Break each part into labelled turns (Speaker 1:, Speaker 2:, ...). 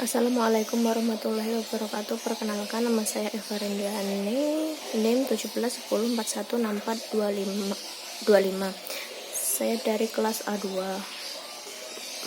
Speaker 1: Assalamualaikum warahmatullahi wabarakatuh. Perkenalkan, nama saya Eva Rendiani, NIM 1710416425. Saya dari kelas A2,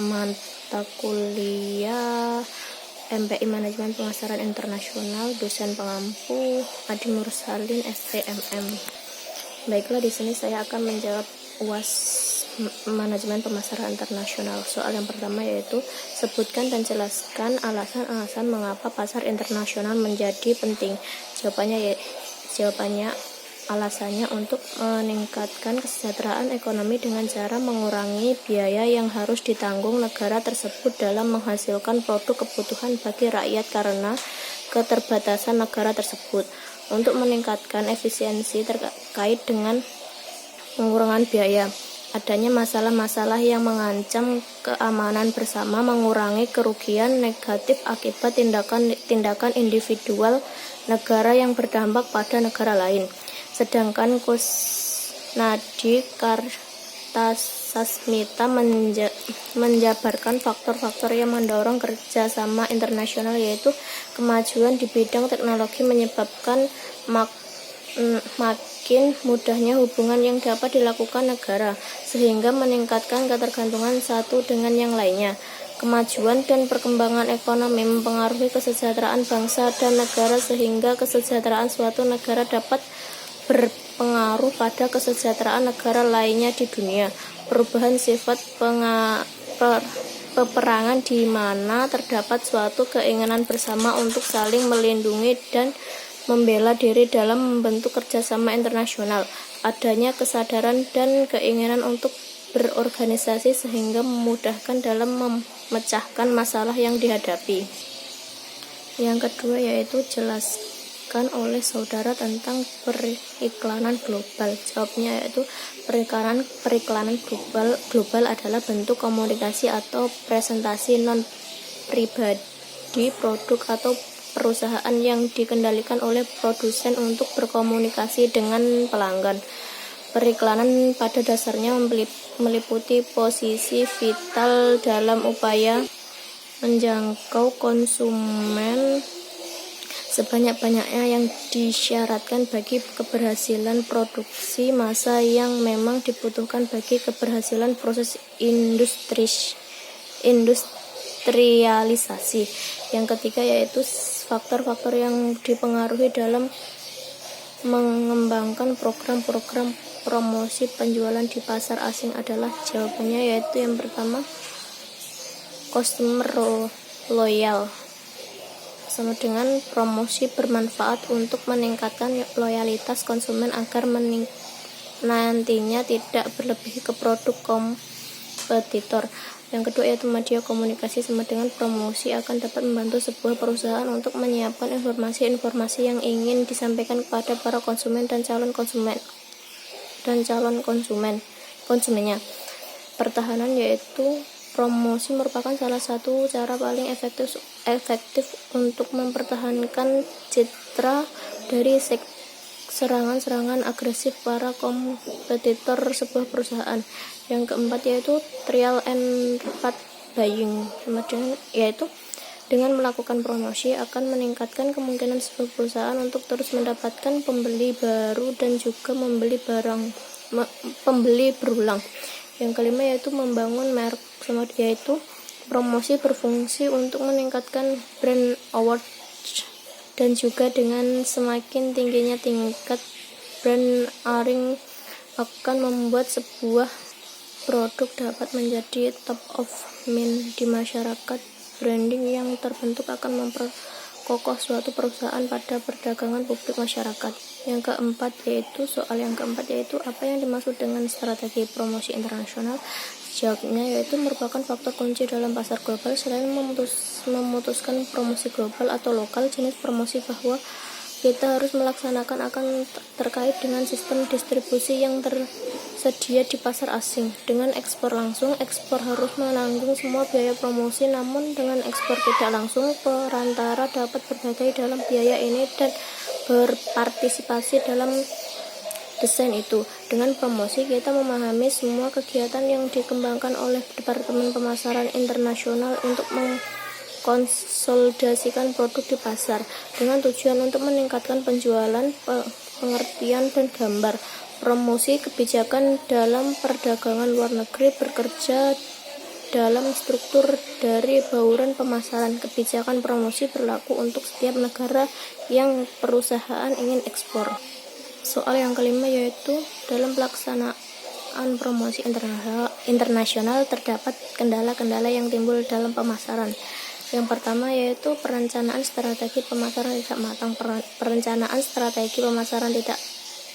Speaker 1: mata kuliah MPI Manajemen Pemasaran Internasional, dosen pengampu Adi Mursalin STMM. Baiklah, di sini saya akan menjawab UAS Manajemen Pemasaran Internasional. Soal yang pertama yaitu sebutkan dan jelaskan alasan-alasan mengapa pasar internasional menjadi penting. Jawabannya alasannya untuk meningkatkan kesejahteraan ekonomi dengan cara mengurangi biaya yang harus ditanggung negara tersebut dalam menghasilkan produk kebutuhan bagi rakyat karena keterbatasan negara tersebut. Untuk meningkatkan efisiensi terkait dengan pengurangan biaya, adanya masalah-masalah yang mengancam keamanan bersama, mengurangi kerugian negatif akibat tindakan individual negara yang berdampak pada negara lain. Sedangkan Kusnadi Kartasasmita menjabarkan faktor-faktor yang mendorong kerjasama internasional, yaitu kemajuan di bidang teknologi menyebabkan makin mudahnya hubungan yang dapat dilakukan negara, sehingga meningkatkan ketergantungan satu dengan yang lainnya. Kemajuan dan perkembangan ekonomi mempengaruhi kesejahteraan bangsa dan negara, sehingga kesejahteraan suatu negara dapat berpengaruh pada kesejahteraan negara lainnya di dunia. Perubahan sifat peperangan di mana terdapat suatu keinginan bersama untuk saling melindungi dan membela diri dalam membentuk kerjasama internasional. Adanya kesadaran dan keinginan untuk berorganisasi sehingga memudahkan dalam memecahkan masalah yang dihadapi. Yang kedua yaitu jelaskan oleh saudara tentang periklanan global. Jawabnya yaitu periklanan global adalah bentuk komunikasi atau presentasi non pribadi produk atau perusahaan yang dikendalikan oleh produsen untuk berkomunikasi dengan pelanggan. Periklanan pada dasarnya meliputi posisi vital dalam upaya menjangkau konsumen sebanyak-banyaknya yang disyaratkan bagi keberhasilan produksi massa yang memang dibutuhkan bagi keberhasilan proses industrialisasi. Yang ketiga yaitu faktor-faktor yang dipengaruhi dalam mengembangkan program-program promosi penjualan di pasar asing adalah, jawabannya yaitu yang pertama customer loyal, sama dengan promosi bermanfaat untuk meningkatkan loyalitas konsumen agar nantinya tidak berlebih ke produk kompetitor. Yang kedua yaitu media komunikasi, sama dengan promosi akan dapat membantu sebuah perusahaan untuk menyiapkan informasi-informasi yang ingin disampaikan kepada para konsumen dan calon konsumennya. Pertahanan yaitu promosi merupakan salah satu cara paling efektif untuk mempertahankan citra dari serangan-serangan agresif para kompetitor sebuah perusahaan. Yang keempat yaitu trial and buying, yaitu dengan melakukan promosi akan meningkatkan kemungkinan sebuah perusahaan untuk terus mendapatkan pembeli baru dan juga pembeli berulang. Yang kelima yaitu membangun merek, yaitu promosi berfungsi untuk meningkatkan brand awareness, dan juga dengan semakin tingginya tingkat brand awareness akan membuat sebuah produk dapat menjadi top of mind di masyarakat. Branding yang terbentuk akan memperkokoh suatu perusahaan pada perdagangan publik masyarakat. Soal yang keempat yaitu apa yang dimaksud dengan strategi promosi internasional? Jawabnya yaitu merupakan faktor kunci dalam pasar global. Selain memutuskan promosi global atau lokal, jenis promosi bahwa kita harus melaksanakan akan terkait dengan sistem distribusi yang tersedia di pasar asing. Dengan ekspor langsung, ekspor harus menanggung semua biaya promosi, namun dengan ekspor tidak langsung, perantara dapat berbagai dalam biaya ini dan berpartisipasi dalam desain itu. Dengan promosi, kita memahami semua kegiatan yang dikembangkan oleh Departemen Pemasaran Internasional untuk mengkonsolidasikan produk di pasar dengan tujuan untuk meningkatkan penjualan, pengertian dan gambar. Promosi kebijakan dalam perdagangan luar negeri bekerja dalam struktur dari bauran pemasaran. Kebijakan promosi berlaku untuk setiap negara yang perusahaan ingin ekspor. Soal yang kelima yaitu dalam pelaksanaan promosi internasional terdapat kendala-kendala yang timbul dalam pemasaran. Yang pertama yaitu perencanaan strategi pemasaran tidak matang. Perencanaan strategi pemasaran tidak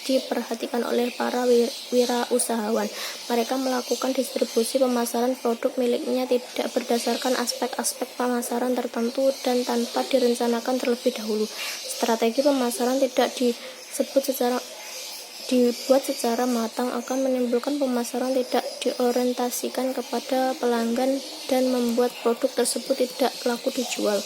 Speaker 1: diperhatikan oleh para wirausahawan. Mereka melakukan distribusi pemasaran produk miliknya tidak berdasarkan aspek-aspek pemasaran tertentu dan tanpa direncanakan terlebih dahulu. Strategi pemasaran tidak dibuat secara matang akan menimbulkan pemasaran tidak diorientasikan kepada pelanggan dan membuat produk tersebut tidak laku dijual.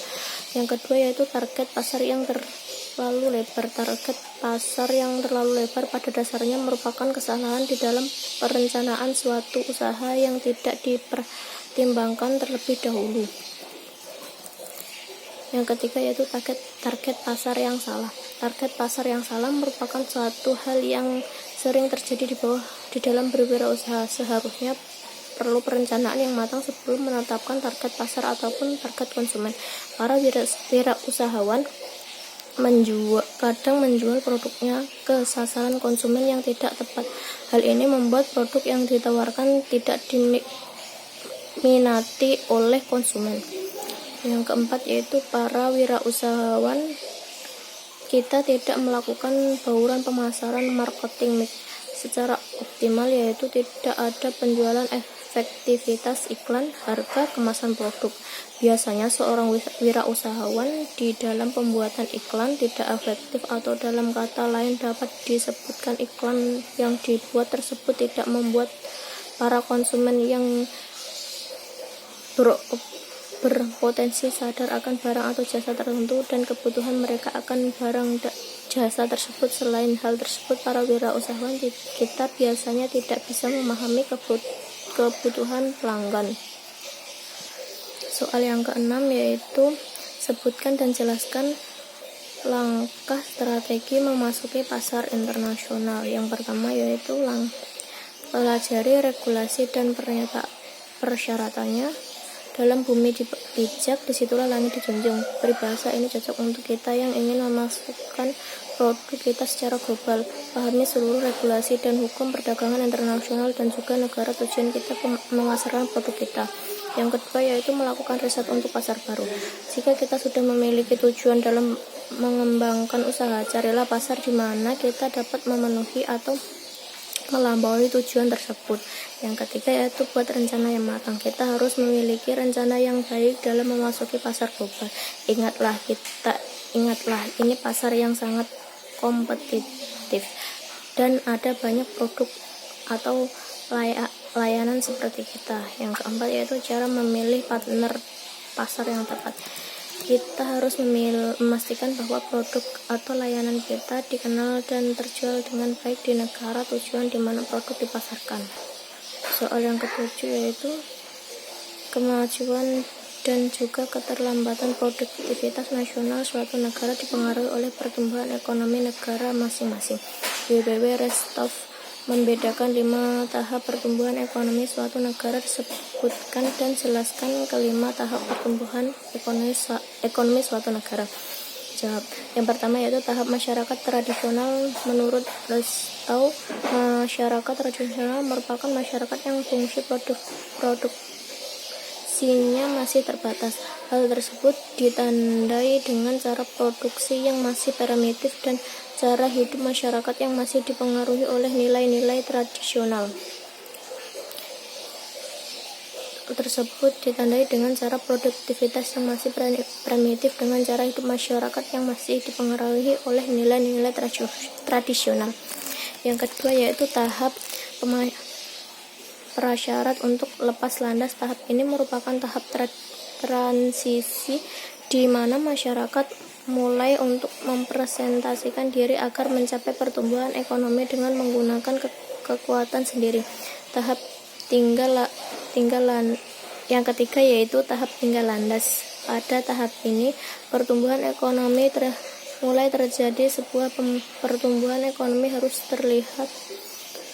Speaker 1: Yang kedua yaitu target pasar yang terlalu lebar. Target pasar yang terlalu lebar pada dasarnya merupakan kesalahan di dalam perencanaan suatu usaha yang tidak dipertimbangkan terlebih dahulu. Yang ketiga yaitu target pasar yang salah. Target pasar yang salah merupakan suatu hal yang sering terjadi di dalam berwirausaha. Seharusnya perlu perencanaan yang matang sebelum menetapkan target pasar ataupun target konsumen. Para wirausahawan kadang menjual produknya ke sasaran konsumen yang tidak tepat. Hal ini membuat produk yang ditawarkan tidak diminati oleh konsumen. Yang keempat yaitu para wirausahawan kita tidak melakukan bauran pemasaran marketing mix secara optimal, yaitu tidak ada penjualan efektivitas iklan, harga, kemasan produk. Biasanya seorang wirausahawan di dalam pembuatan iklan tidak efektif, atau dalam kata lain dapat disebutkan iklan yang dibuat tersebut tidak membuat para konsumen yang berpotensi sadar akan barang atau jasa tertentu dan kebutuhan mereka akan barang jasa tersebut. Selain hal tersebut, para wirausahawan kita biasanya tidak bisa memahami kebutuhan pelanggan. Soal yang keenam yaitu sebutkan dan jelaskan langkah strategi memasuki pasar internasional. Yang pertama yaitu pelajari regulasi dan persyaratannya. Dalam bumi dipijak, disitulah langit dijunjung. Peribahasa ini cocok untuk kita yang ingin memasukkan produk kita secara global. Pahami seluruh regulasi dan hukum perdagangan internasional dan juga negara tujuan kita memasarkan produk kita. Yang kedua yaitu melakukan riset untuk pasar baru. Jika kita sudah memiliki tujuan dalam mengembangkan usaha, carilah pasar di mana kita dapat memenuhi atau melampaui tujuan tersebut. Yang ketiga yaitu buat rencana yang matang. Kita harus memiliki rencana yang baik dalam memasuki pasar global. Ingatlah, ini pasar yang sangat kompetitif dan ada banyak produk atau layanan seperti kita. Yang keempat yaitu cara memilih partner pasar yang tepat. Kita harus memastikan bahwa produk atau layanan kita dikenal dan terjual dengan baik di negara tujuan di mana produk dipasarkan. Soal yang ketujuh yaitu kemajuan dan juga keterlambatan produktivitas nasional suatu negara dipengaruhi oleh pertumbuhan ekonomi negara masing-masing. W.W. Restov membedakan 5 tahap pertumbuhan ekonomi suatu negara. Disebutkan dan jelaskan kelima tahap pertumbuhan ekonomi suatu negara. Jawab. Yang pertama yaitu tahap masyarakat tradisional. Menurut Restov, masyarakat tradisional merupakan masyarakat yang fungsi produksinya masih terbatas. Hal tersebut ditandai dengan cara produksi yang masih primitif dan cara hidup masyarakat yang masih dipengaruhi oleh nilai-nilai tradisional. Tersebut ditandai dengan cara produktivitas yang masih primitif dengan cara hidup masyarakat yang masih dipengaruhi oleh nilai-nilai tradisional. Yang kedua yaitu tahap prasyarat untuk lepas landas. Tahap ini merupakan tahap transisi di mana masyarakat mulai untuk mempresentasikan diri agar mencapai pertumbuhan ekonomi dengan menggunakan kekuatan sendiri. Tahap yang ketiga yaitu tahap tinggal landas. Pada tahap ini, pertumbuhan ekonomi mulai terjadi. Sebuah pertumbuhan ekonomi harus terlihat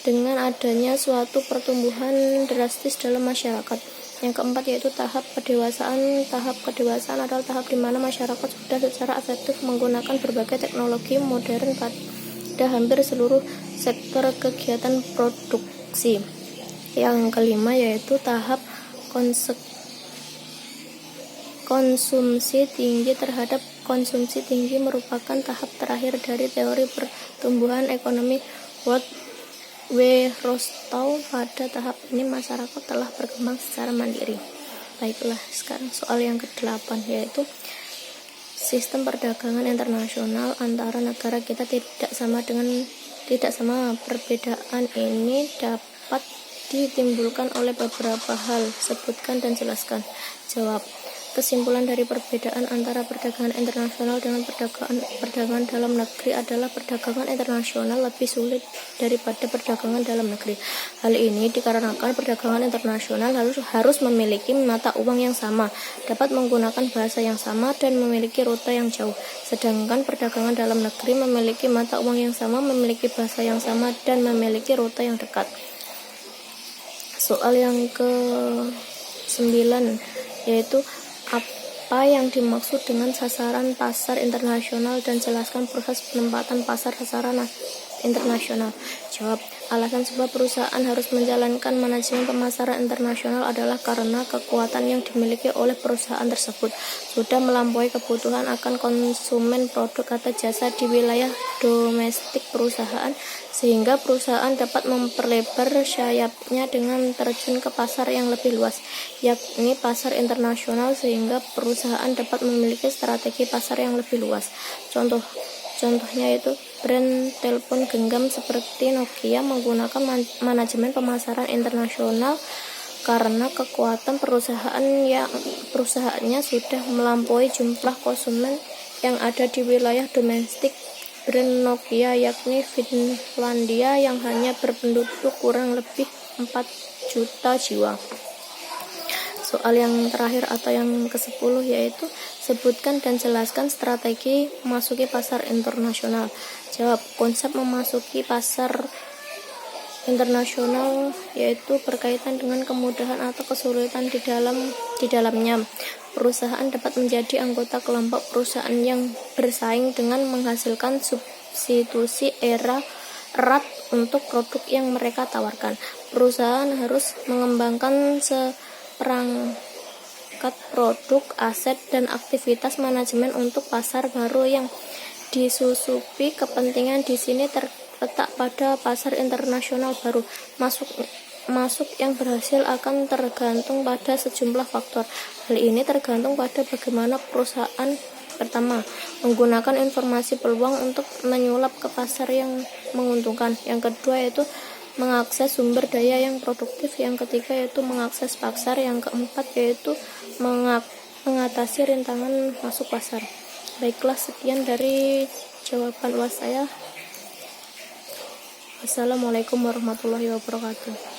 Speaker 1: dengan adanya suatu pertumbuhan drastis dalam masyarakat. Yang keempat yaitu tahap kedewasaan. Tahap kedewasaan adalah tahap di mana masyarakat sudah secara efektif menggunakan berbagai teknologi modern pada hampir seluruh sektor kegiatan produksi. Yang kelima yaitu tahap konsumsi tinggi. Terhadap konsumsi tinggi merupakan tahap terakhir dari teori pertumbuhan ekonomi World W. Rostow. Pada tahap ini masyarakat telah berkembang secara mandiri. Baiklah, sekarang soal yang ke-8 yaitu sistem perdagangan internasional antara negara kita tidak sama. Perbedaan ini dapat ditimbulkan oleh beberapa hal. Sebutkan dan jelaskan. Jawab. Kesimpulan dari perbedaan antara perdagangan internasional dengan perdagangan dalam negeri adalah perdagangan internasional lebih sulit daripada perdagangan dalam negeri. Hal ini dikarenakan perdagangan internasional harus memiliki mata uang yang sama, dapat menggunakan bahasa yang sama, dan memiliki rute yang jauh. Sedangkan perdagangan dalam negeri memiliki mata uang yang sama, memiliki bahasa yang sama, dan memiliki rute yang dekat. Soal yang ke-9 yaitu apa yang dimaksud dengan sasaran pasar internasional dan jelaskan proses penempatan pasar sasaran internasional. Jawab. Alasan sebuah perusahaan harus menjalankan manajemen pemasaran internasional adalah karena kekuatan yang dimiliki oleh perusahaan tersebut sudah melampaui kebutuhan akan konsumen produk atau jasa di wilayah domestik perusahaan, sehingga perusahaan dapat memperlebar sayapnya dengan terjun ke pasar yang lebih luas, yakni pasar internasional, sehingga perusahaan dapat memiliki strategi pasar yang lebih luas. Contohnya yaitu brand telepon genggam seperti Nokia menggunakan manajemen pemasaran internasional karena kekuatan perusahaannya sudah melampaui jumlah konsumen yang ada di wilayah domestik brand Nokia, yakni Finlandia, yang hanya berpenduduk kurang lebih 4 juta jiwa. Soal yang terakhir atau yang ke-10 yaitu sebutkan dan jelaskan strategi memasuki pasar internasional. Jawab. Konsep memasuki pasar internasional yaitu berkaitan dengan kemudahan atau kesulitan di dalamnya. Perusahaan dapat menjadi anggota kelompok perusahaan yang bersaing dengan menghasilkan substitusi erat untuk produk yang mereka tawarkan. Perusahaan harus mengembangkan perangkat produk, aset, dan aktivitas manajemen untuk pasar baru yang disusupi. Kepentingan di sini terletak pada pasar internasional baru. Masuk yang berhasil akan tergantung pada sejumlah faktor. Hal ini tergantung pada bagaimana perusahaan pertama menggunakan informasi peluang untuk menyulap ke pasar yang menguntungkan. Yang kedua yaitu mengakses sumber daya yang produktif. Yang ketiga yaitu mengakses pasar. Yang keempat yaitu mengatasi rintangan masuk pasar. Baiklah, sekian dari jawaban UAS saya. Wassalamualaikum warahmatullahi wabarakatuh.